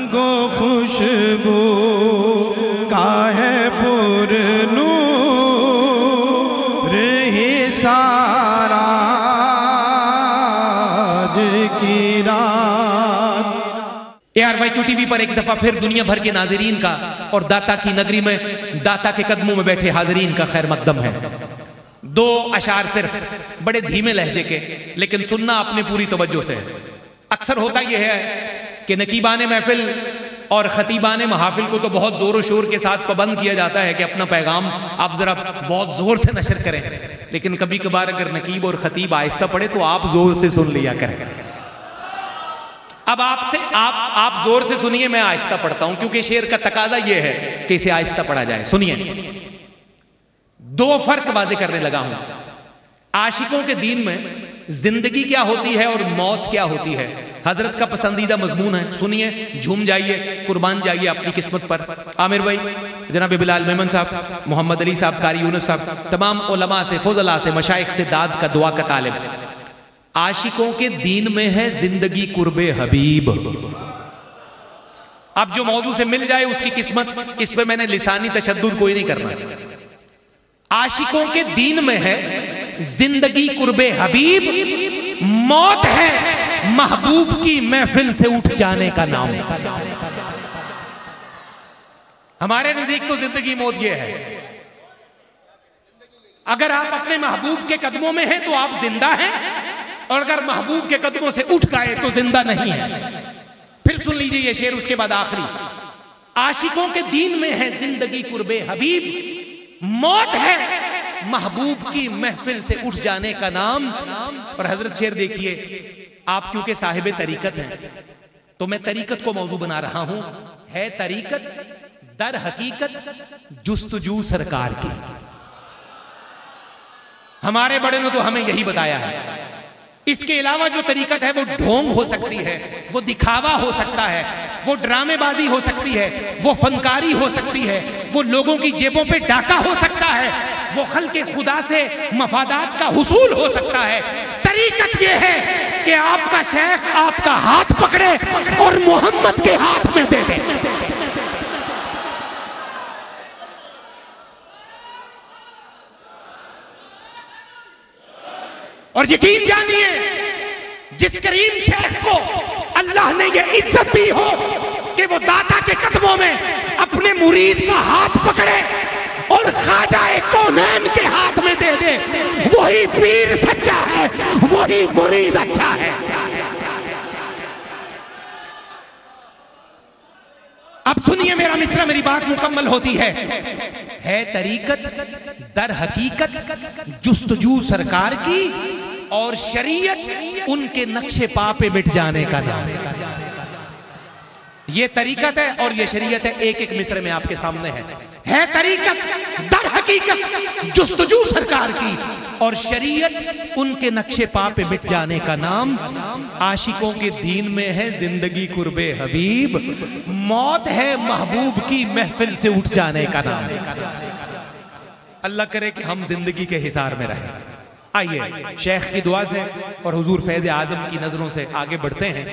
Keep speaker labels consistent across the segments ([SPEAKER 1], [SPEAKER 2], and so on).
[SPEAKER 1] رنگ و خوشبو کا ہے پر نور ہی سارا آج کی رات۔
[SPEAKER 2] ARYQ TV پر ایک دفعہ پھر دنیا بھر کے ناظرین کا اور داتا کی نگری میں داتا کے قدموں میں بیٹھے حاضرین کا خیر مقدم ہے۔ 2 اشعار صرف، بڑے دھیمے لہجے کے، لیکن سننا اپنے پوری توجہ سے۔ اکثر ہوتا یہ ہے کہ نقیبان محفل اور خطیبان محافل کو تو بہت زور و شور کے ساتھ پابند کیا جاتا ہے کہ اپنا پیغام آپ ذرا بہت زور سے نشر کریں، لیکن کبھی کبھار اگر نقیب اور خطیب آہستہ پڑھے تو آپ زور سے سن لیا کریں۔ اب آپ زور سے سنیے، میں آہستہ پڑھتا ہوں کیونکہ شعر کا تقاضا یہ ہے کہ اسے آہستہ پڑھا جائے۔ سنیے، 2 فرق واضح کرنے لگا ہوں۔ عاشقوں کے دین میں زندگی کیا ہوتی ہے اور موت کیا ہوتی ہے، حضرت کا پسندیدہ مضمون ہے۔ سنیے، جھوم جائیے، قربان جائیے اپنی قسمت پر۔ عامر بھائی، جناب بلال میمن صاحب، محمد علی صاحب، قاری یونس صاحب، تمام علماء سے، فضلاء سے، مشائخ سے داد کا دعا کا طالب۔ عاشقوں کے دین میں ہے زندگی قرب حبیب۔ اب جو موضوع سے مل جائے اس کی قسمت، اس پہ میں نے لسانی تشدد کوئی نہیں کرنا۔ عاشقوں کے دین میں ہے زندگی قرب حبیب، موت ہے محبوب کی محفل سے اٹھ جانے کا نام۔ ہمارے نزدیک تو زندگی موت یہ ہے، اگر آپ اپنے محبوب کے قدموں میں ہیں تو آپ زندہ ہیں، اور اگر محبوب کے قدموں سے اٹھ گئے تو زندہ نہیں ہیں۔ پھر سن لیجئے یہ شعر، اس کے بعد آخری۔ عاشقوں کے دین میں ہے زندگی قرب حبیب، موت ہے محبوب کی محفل سے اٹھ جانے کا نام۔ اور حضرت شعر دیکھیے، آپ کیونکہ صاحب طریقت ہیں تو میں طریقت کو موضوع بنا رہا ہوں۔ ہے طریقت در حقیقت جستجو سرکار کی۔ ہمارے بڑے نے تو ہمیں یہی بتایا ہے۔ اس کے علاوہ جو طریقت ہے وہ ڈھونگ ہو سکتی ہے، وہ دکھاوا ہو سکتا ہے، وہ ڈرامے بازی ہو سکتی ہے، وہ فنکاری ہو سکتی ہے، وہ لوگوں کی جیبوں پہ ڈاکہ ہو سکتا ہے، وہ خلق خدا سے مفادات کا حصول ہو سکتا ہے۔ طریقت یہ ہے کہ آپ کا شیخ آپ کا ہاتھ پکڑے اور محمد کے ہاتھ میں دے دے۔ اور یقین جانیے، جس کریم شیخ کو اللہ نے یہ عزت دی ہو کہ وہ داتا کے قدموں میں اپنے مرید کا ہاتھ پکڑے اور خواجہ کونین کے ہاتھ میں دے دے، وہی پیر سچا ہے، وہی مرید اچھا ہے۔ اب سنیے میرا مصرع، میری بات مکمل ہوتی ہے۔ ہے طریقت در حقیقت جستجو سرکار کی، اور شریعت ان کے نقش پا پہ مٹ جانے کا نام۔ یہ طریقت ہے اور یہ شریعت ہے، ایک ایک مصرع میں آپ کے سامنے ہے۔ ہے طریقت در حقیقت جستجو سرکار کی، اور شریعت ان کے نقش پا پہ مٹ جانے کا نام۔ عاشقوں کے دین میں ہے زندگی قرب حبیب، موت ہے محبوب کی محفل سے اٹھ جانے کا نام۔ اللہ کرے کہ ہم زندگی کے حصار میں رہیں۔ آئیے شیخ کی دعا سے اور حضور فیض اعظم کی نظروں سے آگے بڑھتے ہیں۔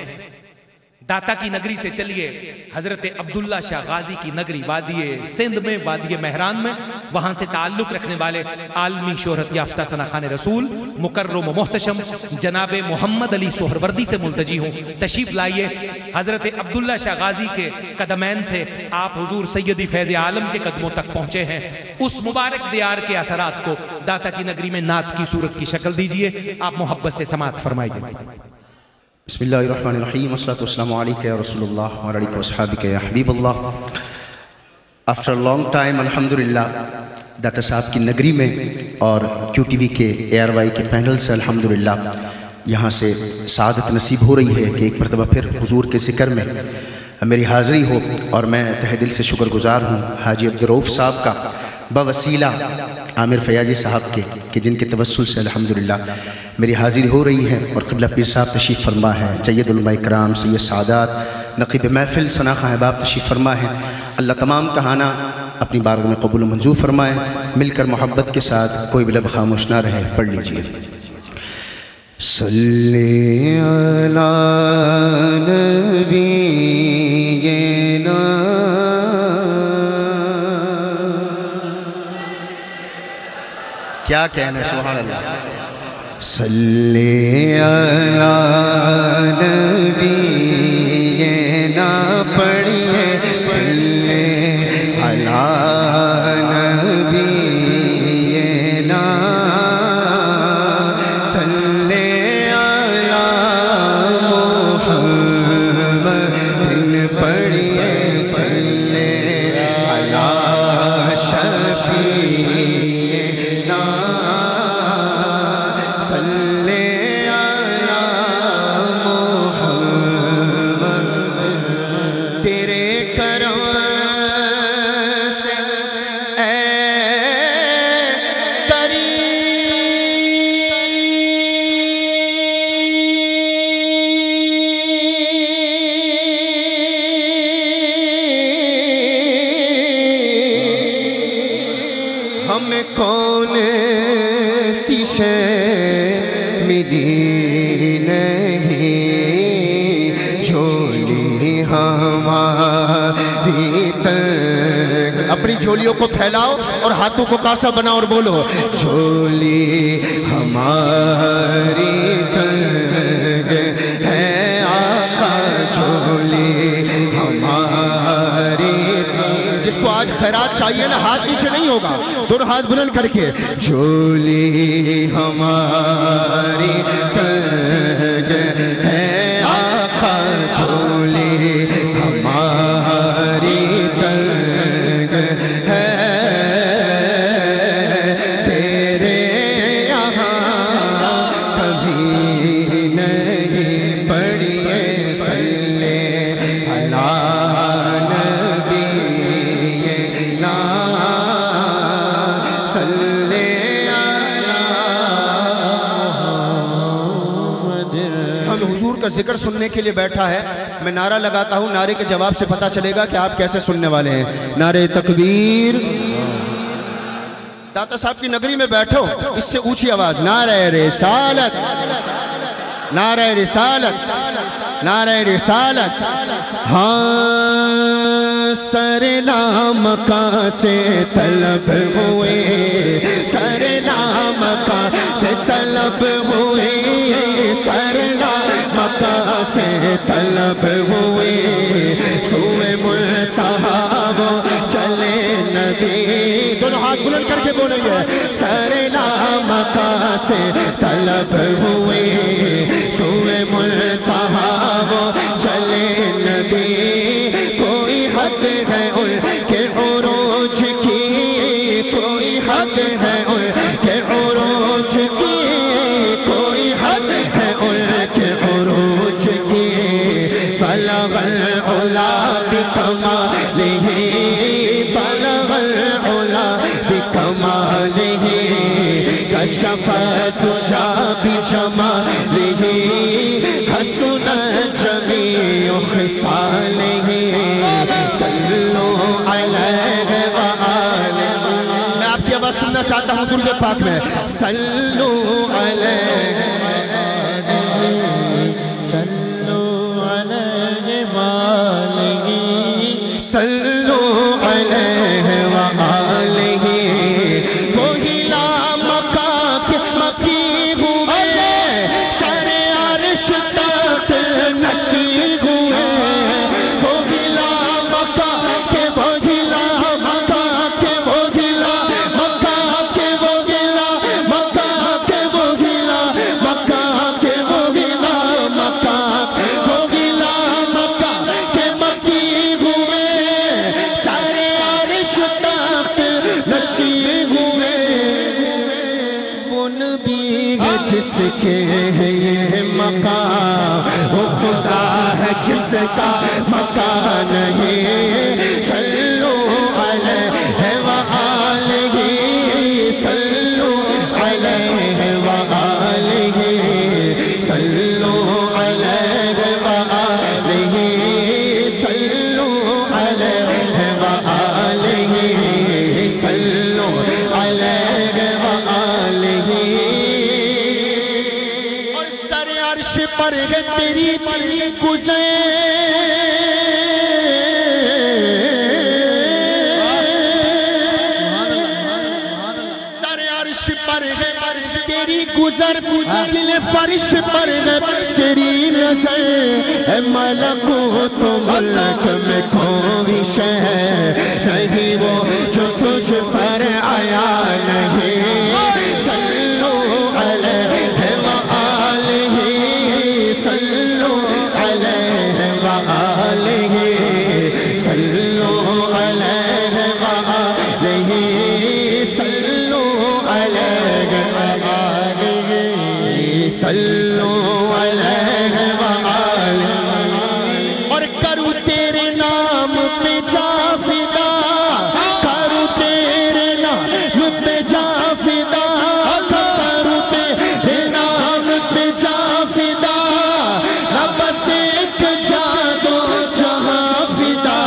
[SPEAKER 2] داتا کی نگری سے چلیے حضرت عبداللہ شاہ غازی کی نگری، وادی سندھ میں، وادی مہران میں، وہاں سے تعلق رکھنے والے عالمی شہرت یافتہ ثناخان رسول مکرم و محتشم جناب محمد علی سہروردی سے ملتجی ہوں۔ تشریف لائیے، حضرت عبداللہ شاہ غازی کے قدمین سے آپ حضور سیدی فیض عالم کے قدموں تک پہنچے ہیں۔ اس مبارک دیار کے اثرات کو داتا کی نگری میں نعت کی صورت کی شکل دیجئے، آپ محبت سے سماعت فرمائیے۔
[SPEAKER 3] بسم اللہ الرحمن الرحیم، والصلاة والسلام علیکہ یا رسول اللہ وعلیکہ وصحابکہ یا حبیب اللہ۔ آفٹر لانگ ٹائم الحمدللہ داتا صاحب کی نگری میں اور QTV کے ARY کے پینل سے الحمدللہ یہاں سے سعادت نصیب ہو رہی ہے کہ ایک مرتبہ پھر حضور کے ذکر میں میری حاضری ہو، اور میں تہ دل سے شکر گزار ہوں حاجی عبدالرؤف صاحب کا بوسیلہ عامر فیاضی صاحب کے، کہ جن کے توسل سے الحمدللہ میری حاضری ہو رہی ہے۔ اور قبلہ پیر صاحب تشریف فرما ہے، جید علماء کرام، سید سعادات، نقیب محفل ثناخان احباب تشریف فرما ہے۔ اللہ تمام کہانا اپنی بارگاہ میں قبول و منظور فرمائے۔ مل کر محبت کے ساتھ کوئی بھی لب خاموش نہ رہے، پڑھ لیجئے۔ صلی علی نبی کیا کہنا ہے، سبحان اللہ. صلی علی نبی نا پڑھیے، صلی علی نبی نا، صلی علی محمد پڑھیے، صلی علی شفیعنا، صلی علی محمد. تیرے کرم سے اے ہمیں کون سی شے ملی نہیں، جھولی ہماری تنگ. اپنی جھولیوں کو پھیلاؤ اور ہاتھوں کو کاسا بناؤ اور بولو، جھولی ہماری تنگ ہے آقا، جھولی ہماری تنگ. جس کو آج خیرات چاہیے نا، ہاتھ نیچے نہیں ہوگا، دونوں ہاتھ بلند کر کے، جھولی ہماری تنگ ہے آقا، جھولی ہماری تنگ ہے، تیرے یہاں کبھی نہیں پڑھیے، صلی علی نبی نا، صلی علی محمد. ہم حضور کا ذکر سننے کے لیے بیٹھا ہے. میں نعرہ لگاتا ہوں، نعرے کے جواب سے پتہ چلے گا کہ آپ کیسے سننے والے ہیں. نعرہ تکبیر. داتا صاحب کی نگری میں بیٹھو، اس سے اونچی آواز، نعرہ رسالت، نعرہ رسالت، نعرہ رسالت. ہاں سر مکہ سے طلب ہوئے، سر مکہ سے طلب ہوئے، سر مکہ سے طلب ہوئے، سوئے منتہا وہ چلے نبی. دونوں ہاتھ بلند کر کے بولیں گے، سر مکہ سے طلب ہوئے، سوئے منتہا وہ چلے نبی. کوئی حد ہے ان کے عروج کی، کوئی حد ہے ان کے عروج کی، کوئی حد ہے ان کے عروج کی. بلغ العلا بکمالہ، بلغ العلا بکمالہ، کشف الدجی بجمالہ، حسنت جمیع خصالہ. صلو علیہ وآلہ. میں آپ کی آواز سننا چاہتا ہوں درود پاک میں. صلو علیہ، صلو علیہ وآلہ، صلو علیہ وآلہ. وہی لامکہ کے مکی ہوئے، سر عرش تخت نشین ہوئے. وہی لامکہ کے، وہی لامکہ کے، وہی لامکہ کے، وہی لامکہ کے، وہی لامکہ کے، وہی لامکہ، وہی لامکہ کے مکی ہوئے، سر عرش تخت نشین ہوئے. وہ نبی ہے جس کے ہے یہ مقام، وہ خدا ہے جس کا مکان نہیں. صلو علیہ وآلہ، صلو علیہ وآلہ، صلو علیہ وآلہ، صلو علیہ وآلہ، صلو علیہ وآلہ. اور سر عرش پر ہے تیری گزر، سر عرش پر
[SPEAKER 4] نظر دل فرش پر ہے تیری نظر، اے ملکوت و ملک میں کوئی شے نہیں وہ جو تجھ پر آیا نہیں، صلو علیہ وآلہ، صلو علیہ وآلہ، صلو علیہ وآلہ، صلو علیہ وآلہ، صلو علیہ وآلہ، اور کروں تیرے نام پہ جا فدا، کروں تیرے نام پہ جا فدا، کروں تیرے نام پہ جا فدا، نہ بس ایک جا دو جہاں فدا،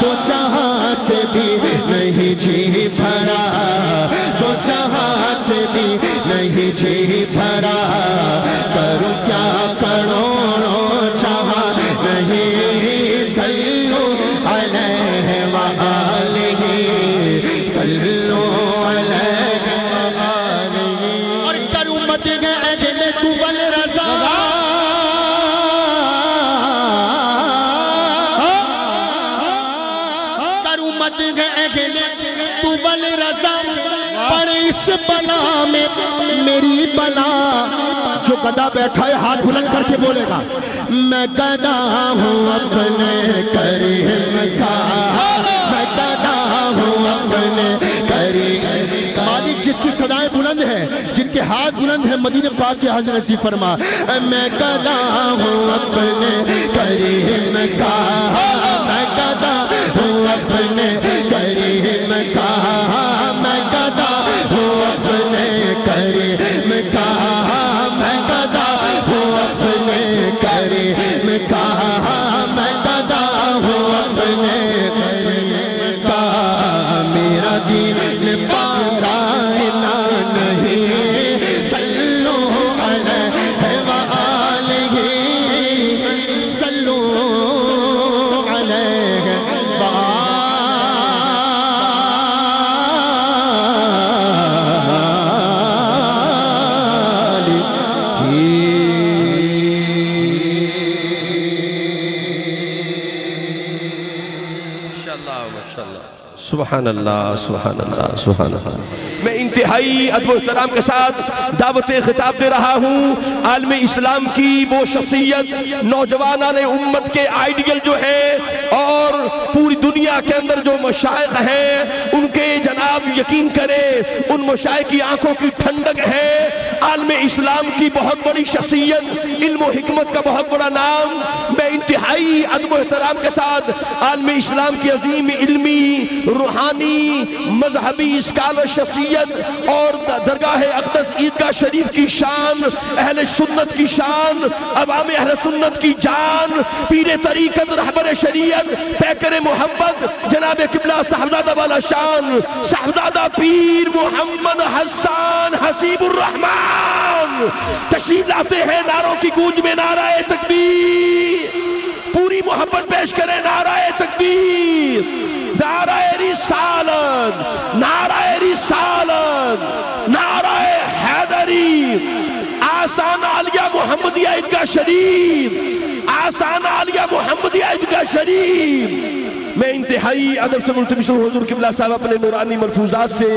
[SPEAKER 4] تو جہاں سے بھی نہیں جی بھرا، تو جہاں سے بھی نہیں جی بھرا، کروں کیا کروڑوں جہاں نہیں، صلو علیہ وآلہ، صلو علیہ وآلہ، اور کروں مدح اہل طول رضا، کروں مدح اہل طول رضا، پڑھ اس بلا میں میری بلا، جو گدھا بیٹھا ہے ہاتھ بلند کر کے بولے گا، میں گدھا ہوں اپنے کریم کا، میں گدھا ہوں اپنے کریم کا، مالک جس کی صدائیں بلند ہیں، جن کے ہاتھ بلند ہیں، مدینہ پاک کے حاضر نصیب فرما، میں گدھا ہوں اپنے کریم کا، میں گدھا ہوں اپنے کریم کا، میں گدھا ہوں اپنے کریم کا، میں گدھا ہوں اپنے کریم کا، میں گدھا ہوں اپنے کریم کا، میرا دین پارائنا نہیں، صلو علیہ وآلہ، صلو علیہ وآلہ،
[SPEAKER 5] سبحان اللہ سبحان اللہ سبحان اللہ۔ میں انتہائی ادب و احترام کے ساتھ دعوت خطاب دے رہا ہوں عالم اسلام کی وہ شخصیت، نوجوانان امت کے آئیڈیل جو ہے، اور پوری دنیا کے اندر جو مشائخ ہیں ان کے جناب یقین کرے ان مشائخ کی آنکھوں کی ٹھنڈک ہے، عالم اسلام کی بہت بڑی شخصیت، علم و حکمت کا بہت بڑا نام۔ میں انتہائی ادب و احترام کے ساتھ عالم اسلام کی عظیم علمی، روحانی، مذہبی اسکالر شخصیت اور درگاہ اقدس عیدگاہ شریف کی شان، اہل سنت کی شان، عوام اہل سنت کی جان، پیر طریقت، رہبر شریعت، پیکر محمد، جناب قبلہ صاحبزادہ والا شان، صاحبزادہ پیر محمد حسان حسیب الرحمن تشریف لاتے ہیں۔ نعروں کی گونج میں نعرہ تکبیر، پوری محبت پیش کریں، نعرہ تکبیر، نعرہ رسالت، نعرہ رسالت، نعرہ حیدری، آستانہ عالیہ محمدیہ عیدگاہ شریف، آستانہ عالیہ محمدیہ عیدگاہ شریف۔ میں انتہائی ادب سے ملتمس ہوں حضور قبلہ صاحب اپنے نورانی ملفوظات سے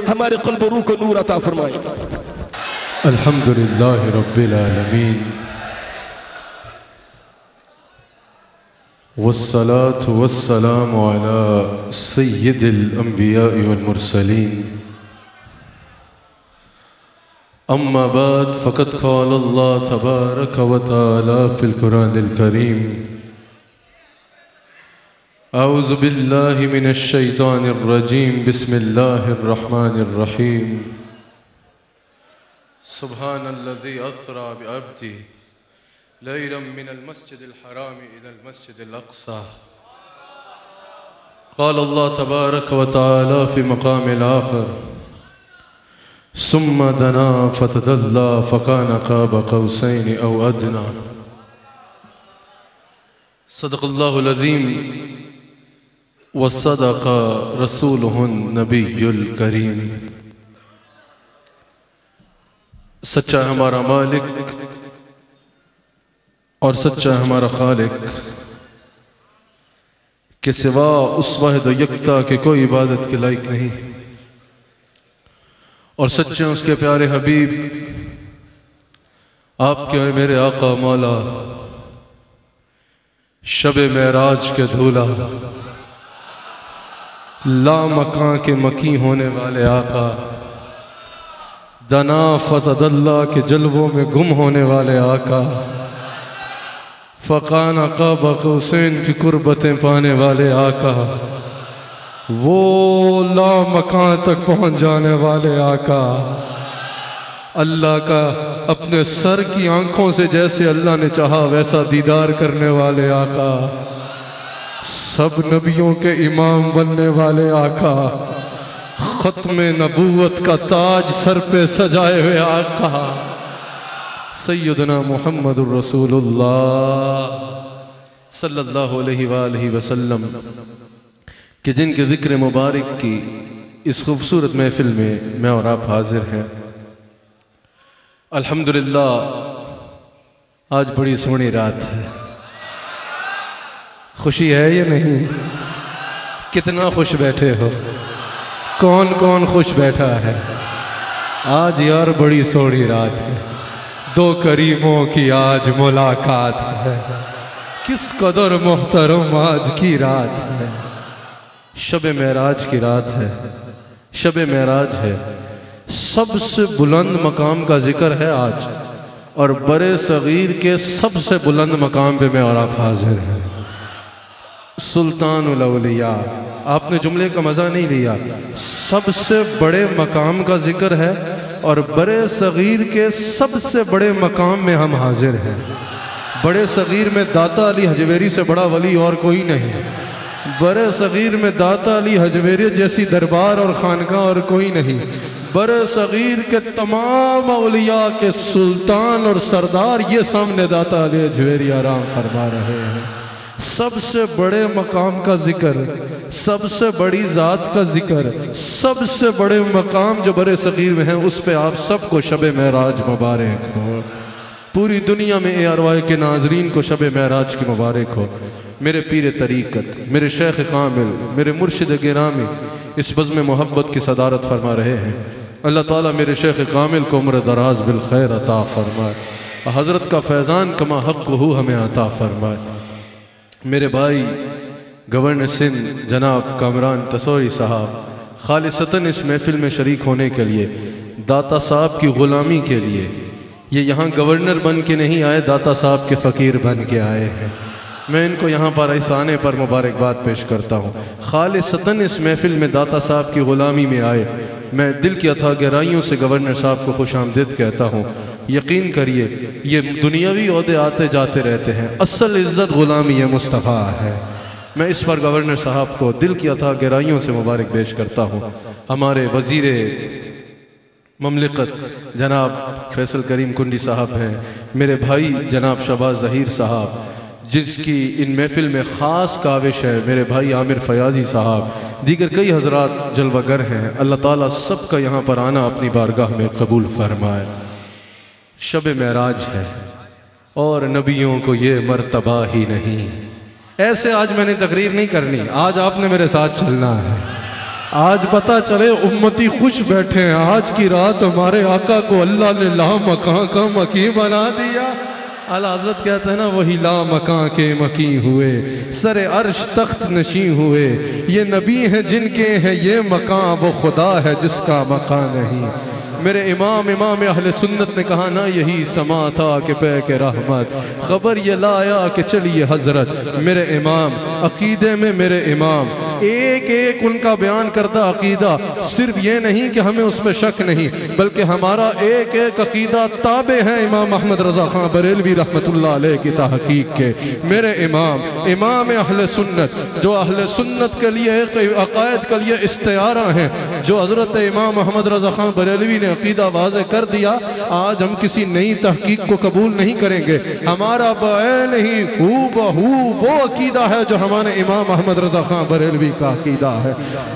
[SPEAKER 5] ہمارے قلب و روح کو نور عطا فرمائیں۔
[SPEAKER 6] الحمدللہ رب العالمین، والصلاة والسلام على سيد الأنبياء والمرسلين، أما بعد فقد قال الله تبارك وتعالى في القرآن الكريم: أعوذ بالله من الشيطان الرجيم، بسم الله الرحمن الرحيم، سبحان الذي أسرى بعبده ليلا من المسجد الحرام إلى المسجد الأقصى. قال الله تبارك وتعالى في مقام الآخر: ثم دنا فتدلى فكان قاب قوسين أو أدنى. صدق الله العظيم وصدق رسوله النبي الكريم. سچا ہے ہمارا مالک اور سچا ہے ہمارا خالق کہ سوا اس واحد و یکتا کے کوئی عبادت کے لائق نہیں، اور سچے اس کے پیارے حبیب آپ کے اور میرے آقا مولا شب معراج کے دھولا لا مکان کے مکی ہونے والے آقا دنا فتد اللہ کے جلووں میں گم ہونے والے آقا فقان قاب قوسین کی قربتیں پانے والے آقا وہ لا مکان تک پہنچ جانے والے آقا اللہ کا اپنے سر کی آنکھوں سے جیسے اللہ نے چاہا ویسا دیدار کرنے والے آقا سب نبیوں کے امام بننے والے آقا ختم نبوت کا تاج سر پہ سجائے ہوئے آقا سیدنا محمد الرسول اللہ صلی اللہ علیہ وآلہ وسلم کہ جن کے ذکر مبارک کی اس خوبصورت محفل میں اور آپ حاضر ہیں۔ الحمدللہ آج بڑی سونی رات ہے، خوشی ہے یا نہیں؟ کتنا خوش بیٹھے ہو؟ کون کون خوش بیٹھا ہے؟ آج یار بڑی سونی رات ہے، دو کریموں کی آج ملاقات ہے، کس قدر محترم آج کی رات ہے، شب معراج کی رات ہے، شب معراج ہے، سب سے بلند مقام کا ذکر ہے آج، اور برے صغیر کے سب سے بلند مقام پہ میں اور آپ حاضر ہیں۔ سلطان الاولیاء، آپ نے جملے کا مزہ نہیں لیا، سب سے بڑے مقام کا ذکر ہے اور برے صغیر کے سب سے بڑے مقام میں ہم حاضر ہیں۔ بڑے صغیر میں داتا علی حجویری سے بڑا ولی اور کوئی نہیں، برے صغیر میں داتا علی حجویری جیسی دربار اور خانقاہ اور کوئی نہیں، برے صغیر کے تمام اولیاء کے سلطان اور سردار یہ سامنے داتا علی حجویری آرام فرما رہے ہیں۔ سب سے بڑے مقام کا ذکر، سب سے بڑی ذات کا ذکر، سب سے بڑے مقام جو برے صغیر میں ہیں اس پہ آپ سب کو شب معراج مبارک ہو۔ پوری دنیا میں اے ارواح کے ناظرین کو شب معراج کی مبارک ہو۔ میرے پیر طریقت، میرے شیخ کامل، میرے مرشد گرامی اس بزم محبت کی صدارت فرما رہے ہیں۔ اللہ تعالیٰ میرے شیخ کامل کو عمر دراز بالخیر عطا فرمائے، حضرت کا فیضان کما حق ہو ہمیں عطا فرمائے۔ میرے بھائی گورنر سندھ جناب کامران تصوری صاحب خالصتاً اس محفل میں شریک ہونے کے لیے، داتا صاحب کی غلامی کے لیے، یہ یہاں گورنر بن کے نہیں آئے، داتا صاحب کے فقیر بن کے آئے ہیں۔ میں ان کو یہاں پر اس آنے پر مبارکباد پیش کرتا ہوں۔ خالصتاً اس محفل میں داتا صاحب کی غلامی میں آئے، میں دل کی اتھا گہرائیوں سے گورنر صاحب کو خوش آمدید کہتا ہوں۔ یقین کریے یہ دنیاوی عہدے آتے جاتے رہتے ہیں، اصل عزت غلامی مصطفیٰ ہے۔ میں اس پر گورنر صاحب کو دل کی اتھا گہرائیوں سے مبارک پیش کرتا ہوں۔ ہمارے وزیر مملکت جناب فیصل کریم کنڈی صاحب ہیں، میرے بھائی جناب شہباز ظہیر صاحب جس کی ان محفل میں خاص کاوش ہے، میرے بھائی عامر فیاضی صاحب، دیگر کئی حضرات جلوہ گر ہیں۔ اللہ تعالیٰ سب کا یہاں پر آنا اپنی بارگاہ میں قبول فرمائے۔ شب معراج ہے اور نبیوں کو یہ مرتبہ ہی نہیں۔ ایسے آج میں نے تقریر نہیں کرنی، آج آپ نے میرے ساتھ چلنا ہے۔ آج پتہ چلے امتی خوش بیٹھے ہیں، آج کی رات ہمارے آقا کو اللہ نے لا مکان کا مکی بنا دیا۔ اعلیٰ حضرت کہتے ہیں نا، وہی لا مکان کے مکی ہوئے، سر عرش تخت نشیں ہوئے، یہ نبی ہیں جن کے ہیں یہ مکان، وہ خدا ہے جس کا مکان نہیں۔ میرے امام اہل سنت نے کہا نا، یہی سما تھا کہ پہ کے رحمت، خبر یہ لایا کہ چلیے حضرت۔ میرے امام عقیدے میں، میرے امام ایک ایک ان کا بیان کردہ عقیدہ صرف یہ نہیں کہ ہمیں اس پہ شک نہیں، بلکہ ہمارا ایک ایک عقیدہ تابع ہے امام احمد رضا خان بریلوی رحمت اللہ علیہ کی تحقیق کے۔ میرے امام اہل سنت جو اہل سنت کے لیے عقائد کے لیے استعارہ ہیں، جو حضرت امام احمد رضا خان بریلوی نے عقیدہ واضح کر دیا، آج ہم کسی نئی تحقیق کو قبول نہیں کریں گے. ہمارا بعین ہی ہو بہو وہ عقیدہ ہے جو ہمارے امام احمد رضا خان بریلوی کا عقیدہ ہے.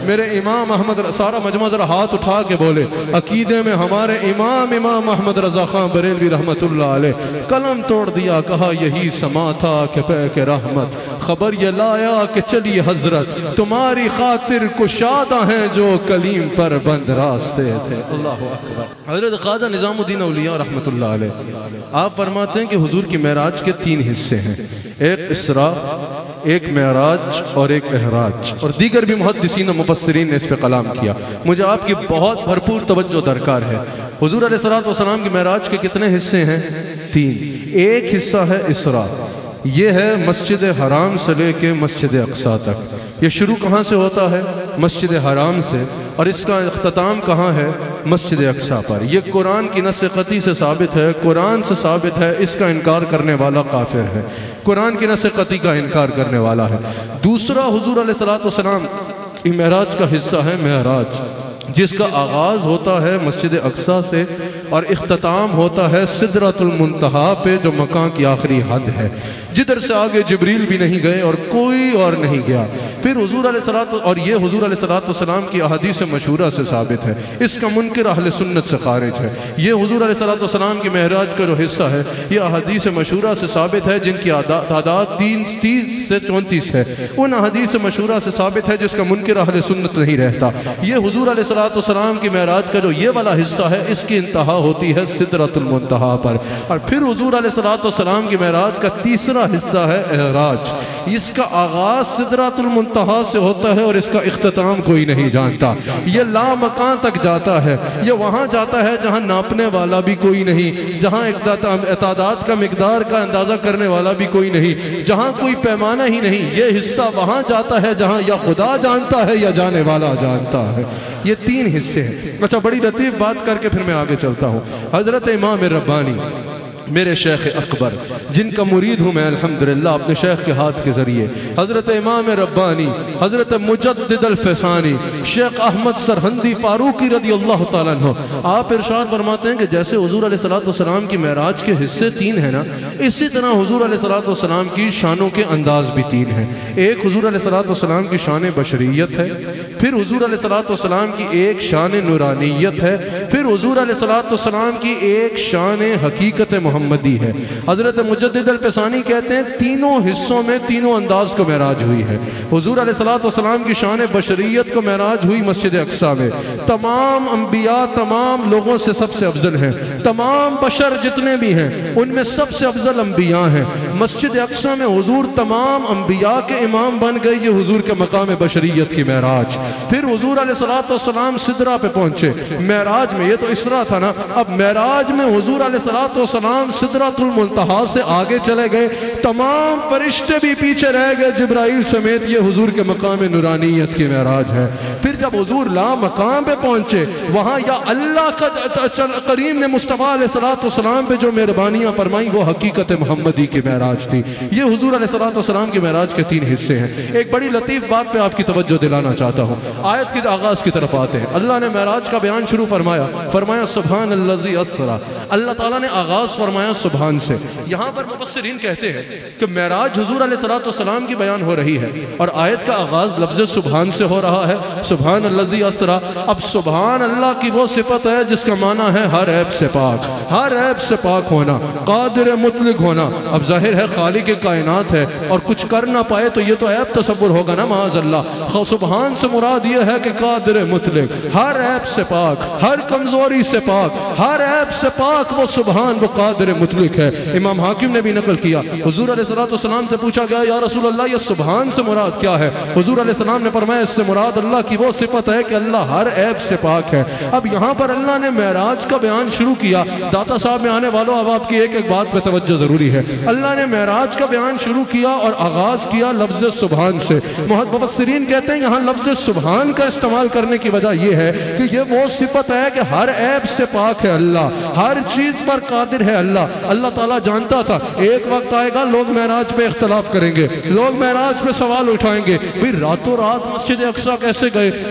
[SPEAKER 6] میرے امام احمد، سارا مجمع ذرا ہاتھ اٹھا کے بولے، عقیدے میں ہمارے امام احمد رضا خان بریلوی رحمت اللہ علیہ قلم توڑ دیا، کہا یہی سما تھا کہ پہ کے رحمت، خبر یہ لایا کہ چلی حضرت، تمہاری خاطر کشادہ ہیں جو کلیم پر بند راستے تھے. اللہ اکبر. حضرت خواجہ نظام الدین اولیاء رحمت اللہ علیہ آپ فرماتے ہیں کہ حضور کی معراج کے 3 حصے ہیں، ایک اسراء، ایک معراج اور ایک احراج، اور دیگر بھی محدثین و مفسرین نے اس پہ کلام کیا. مجھے آپ کی بہت بھرپور توجہ درکار ہے. حضور علیہ السلام کی معراج کے کتنے حصے ہیں؟ 3. ایک حصہ ہے اسراء، یہ ہے مسجد حرام سے لے کے مسجد اقصی تک. یہ شروع کہاں سے ہوتا ہے؟ مسجد حرام سے، اور اس کا اختتام کہاں ہے؟ مسجد اقصی پر. یہ قرآن کی نص قطعی سے ثابت ہے، قرآن سے ثابت ہے، اس کا انکار کرنے والا کافر ہے. قرآن کی نص قطعی کا انکار کرنے والا ہے. دوسرا حضور علیہ السلام کی معراج کا حصہ ہے معراج، جس کا آغاز ہوتا ہے مسجد اقصی سے اور اختتام ہوتا ہے سدرۃ المنتہا پہ، جو مکان کی آخری حد ہے، جدھر سے آگے جبریل بھی نہیں گئے اور کوئی اور نہیں گیا. پھر حضور علیہ السلام، اور یہ حضور علیہ السلام کی احادیث مشہورہ سے ثابت ہے، اس کا منکر اہل سنت سے خارج ہے. یہ حضور علیہ السلام کی معراج کا جو حصہ ہے یہ احادیث مشہورہ سے ثابت ہے، جن کی تعداد 30 سے 34 ہے. ان احادیث مشہورہ سے ثابت ہے جس کا منکر اہل سنت نہیں رہتا. یہ حضور علیہ السلام کی معراج کا جو یہ والا حصہ ہے، اس کی انتہا ہوتی ہے سدرۃ المنتہا پر. اور پھر حضور علیہ السلام کی معراج کا تیسرا حصہ ہے احراج. اس کا آغاز سدرۃ المنتہا سے ہوتا ہے اور اس کا اختتام کوئی نہیں جانتا. یہ لا مکان تک جاتا ہے، یہ وہاں جاتا ہے جہاں ناپنے والا بھی کوئی نہیں، جہاں تعداد کا مقدار کا اندازہ کرنے والا بھی کوئی نہیں، جہاں کوئی پیمانہ ہی نہیں. یہ حصہ وہاں جاتا ہے جہاں یا خدا جانتا ہے یا جانے والا جانتا ہے. یہ 3 حصے ہیں. اچھا، بڑی لطیف بات کر کے پھر میں آگے چلتا ہوں. حضرت امام ربانی میرے شیخ اکبر، جن کا مرید ہوں میں الحمدللہ اپنے شیخ کے ہاتھ کے ذریعے، حضرت امام ربانی حضرت مجدد الفسانی شیخ احمد سرہندی فاروقی رضی اللہ تعالیٰ عنہ، آپ ارشاد فرماتے ہیں کہ جیسے حضور علیہ السلام کی معراج کے حصے 3 ہیں نا، اسی طرح حضور علیہ السلام کی شانوں کے انداز بھی 3 ہیں. ایک حضور علیہ السلام کی شان بشریت ہے، پھر حضور علیہ السلام کی ایک شان نورانیت ہے، پھر حضور علیہ السلام کی ایک شان حقیقت محمدی ہے. حضرت مجدد الفسانی کہتے ہیں تینوں حصوں میں تینوں انداز کو معراج ہوئی ہے. حضور علیہ السلام کی شان بشریت کو معراج ہوئی مسجد اقصی میں. تمام انبیاء تمام لوگوں سے سب سے افضل ہیں، تمام بشر جتنے بھی ہیں ان میں سب سے افضل انبیاء ہیں. مسجد اقصی میں حضور تمام انبیاء کے امام بن گئے. یہ حضور کے مقام بشریت کی معراج. پھر حضور علیہ السلام سدرہ پہ پہنچے. معراج میں یہ تو اسراء تھا نا، اب معراج میں حضور علیہ السلام سدرۃ المنتہا سے آگے چلے گئے. تمام فرشتے بھی پیچھے رہ گئے جبرائیل سمیت. یہ حضور کے مقام نورانیت کی معراج ہے. پھر جب حضور لا مقام پہ پہنچے، وہاں یا اللہ کا کریم نے مصطفیٰ علیہ السلام پہ جو مہربانیاں فرمائیں وہ حقیقت محمدی کی معراج تھی. یہ حضور علیہ السلام کی معراج کے 3 حصے ہیں. ایک بڑی لطیف بات پہ آپ کی توجہ دلانا چاہتا ہوں. آیت کی آغاز کی طرف آتے ہیں. اللہ نے معراج کا بیان شروع فرمایا سبحان الذی اسری. اللہ تعالیٰ نے آغاز فرمایا سبحان سے. یہاں پر مفسرین کہتے ہیں کہ معراج حضور علیہ السلام کی بیان ہو رہی ہے اور آیت کا آغاز لفظ سبحان سے ہو رہا ہے. سبحان الذی اسری. اب سبحان اللہ کی وہ صفت ہے جس کا معنی ہے ہر عیب سے پاک، ہر عیب سے پاک ہونا، قادر مطلق ہونا. اب ظاہر ہے خالق کائنات ہے اور کچھ کر نہ پائے تو یہ تو عیب تصور ہوگا نا معاذ اللہ. سبحان سے مراد یہ ہے کہ قادر مطلق، ہر عیب سے پاک، ہر کمزوری سے پاک، ہر عیب سے پاک وہ سبحان، وہ قادر مطلق ہے. امام حاکم نے بھی نقل کیا، حضور علیہ السلام سے پوچھا گیا یا رسول اللہ یہ سبحان سے مراد کیا ہے؟ حضور علیہ السلام نے فرمایا اس سے مراد اللہ کی وہ صفت ہے کہ اللہ ہر عیب سے پاک ہے. اب یہاں پر اللہ نے معراج کا بیان شروع کیا. داتا صاحب میں آنے والوں اب آپ کی ایک ایک بات پہ توجہ ضروری ہے. اللہ نے معراج کا بیان شروع کیا اور آغاز کیا لفظ سبحان سے. مفسرین کہتے ہیں یہاں لفظ سبحان کا استعمال کرنے کی وجہ یہ ہے کہ یہ وہ صفت ہے کہ ہر عیب سے پاک ہے اللہ، ہر چیز پر قادر ہے اللہ. اللہ تعالیٰ جانتا تھا ایک وقت آئے گا لوگ معراج پہ اختلاف کریں گے، لوگ معراج پہ سوال اٹھائیں گے، بھئی راتوں رات مسجد اقصی کیسے گئے؟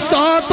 [SPEAKER 6] 7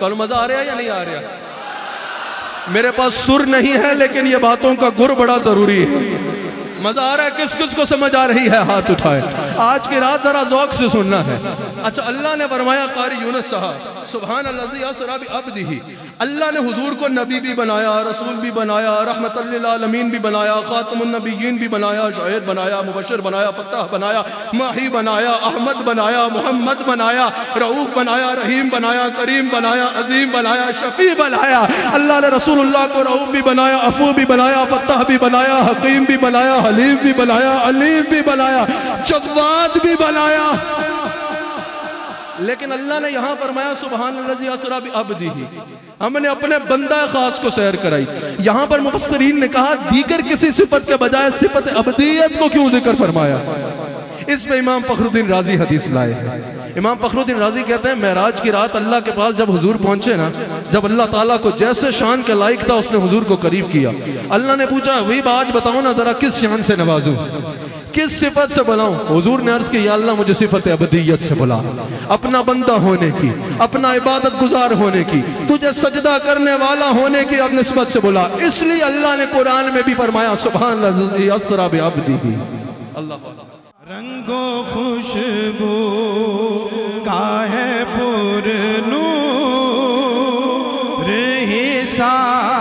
[SPEAKER 6] تو مزہ آ رہا ہے یا نہیں آ رہا؟ میرے پاس سر نہیں ہے لیکن یہ باتوں کا گر بڑا ضروری ہے. مزہ آ رہا ہے؟ کس کس کو سمجھ آ رہی ہے ہاتھ اٹھائے. آج کی رات ذرا ذوق سے سننا ہے. اچھا اللہ نے فرمایا قاری یونس صاحب سبحان الذی اسری بعبدہ. اللہ نے حضور کو نبی بھی بنایا، رسول بھی بنایا، رحمت للعالمین بھی بنایا، خاتم النبیین بھی بنایا، شاہد بنایا، مبشر بنایا، فتاح بنایا، ماہی بنایا، احمد بنایا، محمد بنایا، رؤوف بنایا، رحیم بنایا، کریم بنایا، عظیم بنایا، شفیع بنایا. اللہ نے رسول اللہ کو رؤوف بھی بنایا، عفو بھی بنایا، فتاح بھی بنایا، حکیم بھی بنایا، حلیم بھی بنایا، علیم بھی بنایا، جواد بھی بنایا. لیکن اللہ نے یہاں فرمایا سبحان الذی اسری بعبدہ. ہم نے اپنے بندہ خاص کو سیر کرائی. یہاں پر مفسرین نے کہا دیگر کسی صفت کے بجائے صفت عبدیت کو کیوں ذکر فرمایا؟ اس پہ امام فخر الدین رازی حدیث لائے. امام فخر الدین رازی کہتے ہیں معراج کی رات اللہ کے پاس جب حضور پہنچے نا، جب اللہ تعالیٰ کو جیسے شان کے لائق تھا اس نے حضور کو قریب کیا. اللہ نے پوچھا وہی آج بتاؤ نا ذرا کس شان سے نوازوں، کس صفت سے بلاؤں؟ حضور نے عرض کی یا اللہ مجھے صفت عبدیت سے بلا، اپنا بندہ ہونے کی، اپنا عبادت گزار ہونے کی، تجھے سجدہ کرنے والا ہونے کی اب نسبت سے بلا. اس لیے اللہ نے قرآن میں بھی فرمایا سبحان الذی اسری بعبدہ. اللہ
[SPEAKER 1] رنگ و خوشبو کا ہے پر نور ہی سارا